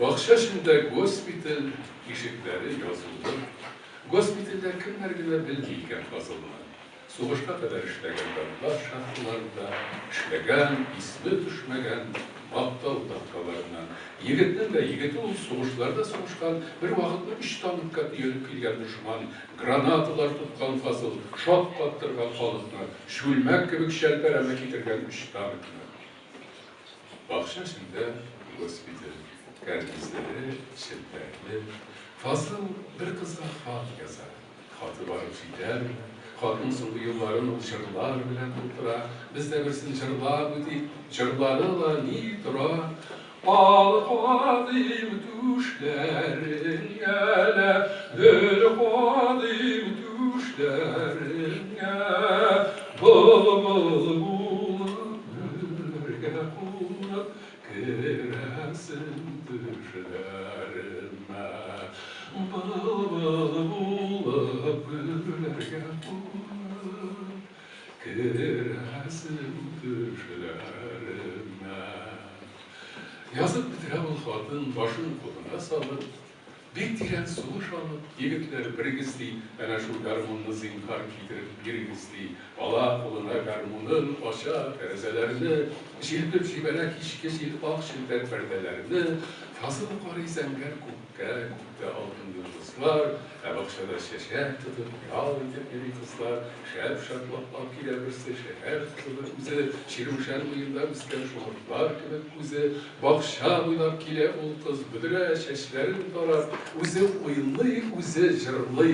Bakşaşında gospital ишiкләре yazıldı. Gospital'de kimler bile bilmeyken kazıldı. Soğuşka kadar işlegen dağlar şarkılarında işlegen, ismi düşmegen Maqtal dakikalarından. Yigitnin de yigiti ol soğuşlarda soğuşkan bir vakitli 3 tanıkka yönüp kelgen düşman, granatalar tutkan fasıl, şok battırgan kalıkna, şülmek gibi şelpereme getirgen 3 tanıkna. Bakşa şimdi gospital, kerdizleri, şilterli, fasıl bir kızla hat yazar. Hatı varıp gider, Kadın sunduğu yılların o çırlar bilen tutura, biz de birsin çırlar büyük, çırlarıyla nidra. Al kadim düşlerin gele, dül kadim düşlerin gele, bul bul bul, güllerge kunak, kiresin düşlerime. Bul bul bul, güllerge kunak, kiresin düşlerime. Yazıp bitiren o kadın başını koluna salıp, bir diren suluş alıp, yigitler birgizdi, ana şu garmununu zinkar kitirip birgizdi, ala koluna garmunun başa terezelerini, şilpip şibene kişike şilip ak şilter perdelerini, fazıl yukarı zenger kukke altın yıldızlar, bakşada şeşer tutup, yal edip yeri kızlar, şerp şartlak ile birse şeher tutulur bize, şirmişen bıyında bizden şoğurtlar gibi kuze, bakşa buylap kile ultız büdüre şeşlerin tarar, uze uyumlu, uze jırlı,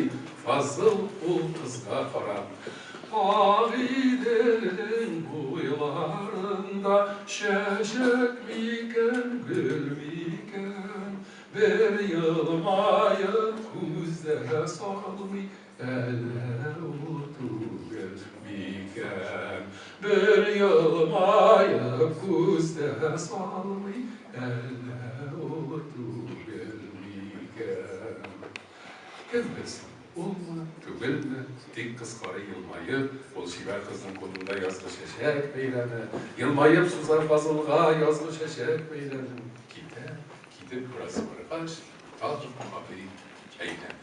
fazıl ultızga karar. Ağiderin boylarında şeşek miken, gül miken, bir yılmayıp kuzlere salmi, eller otur miken. Bir yılmayıp kuzlere salmi, eller otur miken. Kevmesin. Olma, tübelme, dik kız karı yılmayıp, ol şiver kızın kolunda yazgı şeşek beyleme. Yılmayıp suzar fazılga yazgı şeşek beyleme. Gidip burası barıkaç, tadım haberi eyleme.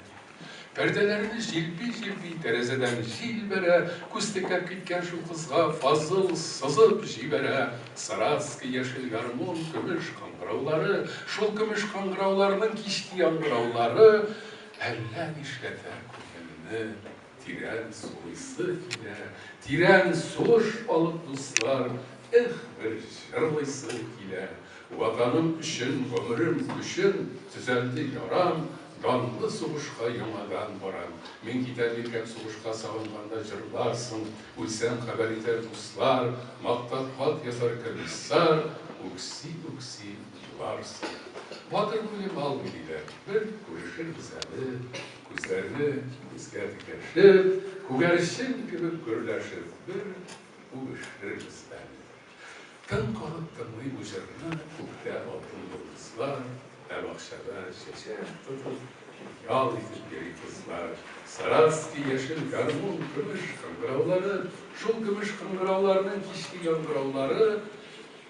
Perdelerini jilbi terezeden jilbere, kusteker kitken şu kızga fazıl sızıp jibere. Saraski yeşil garmon gümüş kangıravları, şol gümüş kangıravlarının kişki yangıravları, Ellen işlete kuyenini, tiren soysı ile, tiren soğuş balık dostlar, bir şırlısı ile, vatanım üçün, ömrüm üçün, düzeldi yaram, kanlı soğuşka yamadan varan. Men gider birken soğuşka savunmanda jırlarsın, uysen haber iter dostlar, maktat hat yazar kırmışsar, uksi yılarsın. Batır böyle mal gibiler, bir görüşür güzeli, gözlerini bizge dikeşir, kugerşin gibi gürleşir, bir uyuşur güzeli. Tın kalıp tınlayı ucuruna, kukte altın yıldızlar, bakşada şeşer tutup, yal edip geri kızlar, Saraski yeşil garmon gümüş kıngıravları, şul gümüş kıngıravlarının kişki yangıravları,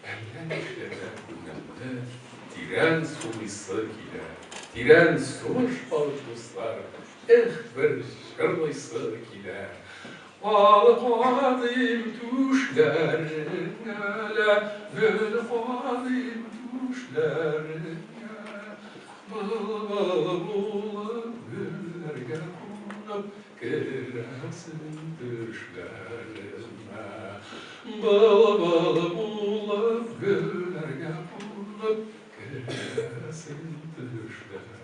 eller işlere gündemde, Tiren suysa ile, tiren soğuş balıklılar, bir şırlısı ile. Al-Kadim düşlerine, Gül-Kadim düşlerine, Bıl-bıl güllerge konup, Giresin düşlerime. Bıl-bıl güllerge konup, Giresin düşlerime.